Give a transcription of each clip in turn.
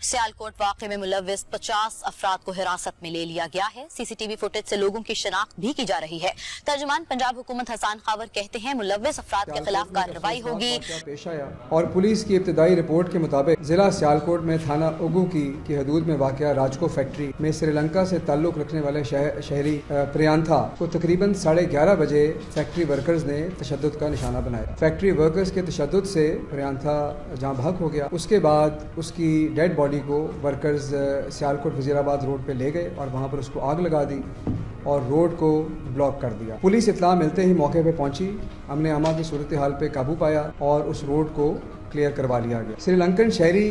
सियालकोट वाक़े में मुलव्विस 50 अफराद को हिरासत में ले लिया गया है। CCTV फुटेज से लोगों की शनाख्त भी की जा रही है। तर्जुमान पंजाब हुकूमत हसन खावर कहते हैं मुलव्विस अफराद के खिलाफ कार्रवाई होगी। पेश आया और पुलिस की इब्तदाई रिपोर्ट के मुताबिक जिला सियालकोट में थाना उगू की हदूद में वाक़या राजको फैक्ट्री में श्रीलंका से ताल्लुक रखने वाले शहरी प्रियांथा को तकरीबन 11:30 बजे फैक्ट्री वर्कर्स ने तशद्दुद का निशाना बनाया। फैक्ट्री वर्कर्स के तशद्दुद से प्रियांथा जहाँ भाग हो गया। उसके बाद उसकी डेड बॉडी को वर्कर्स सियालकोट वजीराबाद रोड पे ले गए और वहाँ पर उसको आग लगा दी और रोड को ब्लॉक कर दिया। पुलिस इत्तला मिलते ही मौके पे पहुंची, हमने अमा की सूरत हाल पे काबू पाया और उस रोड को क्लियर करवा लिया गया। श्रीलंकन शहरी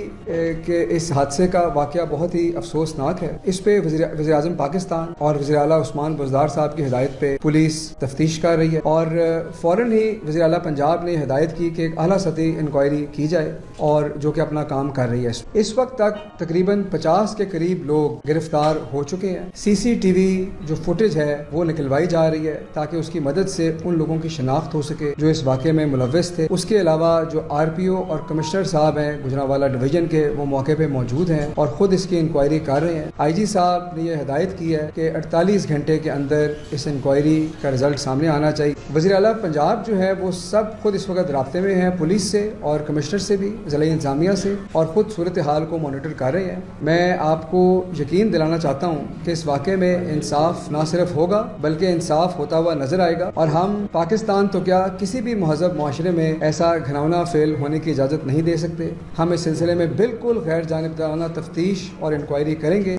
के इस हादसे का वाक़या बहुत ही अफसोसनाक है। इस पे वज़ीर आज़म पाकिस्तान और वज़ीर आला उस्मान बुज़दार साहब की हिदायत पे पुलिस तफ्तीश कर रही है और फ़ौरन ही वज़ीर आला पंजाब ने हिदायत की कि एक आला सतही इंक्वायरी की जाए और जो कि अपना काम कर रही है। इस वक्त तक तकरीबन 50 के करीब लोग गिरफ्तार हो चुके हैं। CCTV जो फुटेज है वो निकलवाई जा रही है ताकि उसकी मदद से उन लोगों की शनाख्त हो सके जो इस वाक़े में मुलव्विस थे। उसके अलावा जो RPO और कमिश्नर साहब हैं गुजरांवाला डिवीजन के, वो मौके पे मौजूद हैं और खुद इसकी इंक्वायरी कर रहे हैं। IG साहब ने यह हिदायत की है कि 48 घंटे के अंदर इस इंक्वायरी का रिजल्ट सामने आना चाहिए। वज़ीर आला पंजाब जो है वो सब खुद इस वक्त राब्ते में हैं पुलिस से और कमिश्नर से भी, ज़िला इंतज़ामिया से, और खुद सूरत हाल को मॉनिटर कर रहे हैं। मैं आपको यकीन दिलाना चाहता हूँ कि इस वाक़े में इंसाफ ना सिर्फ होगा बल्कि इंसाफ होता हुआ नजर आएगा और हम पाकिस्तान तो क्या किसी भी महज़ब माशरे में ऐसा घिनौना फेल होने की इजाज़त नहीं दे सकते। हम इस सिलसिले में बिल्कुल गैर जानिबदाराना तफ्तीश और इंक्वायरी करेंगे।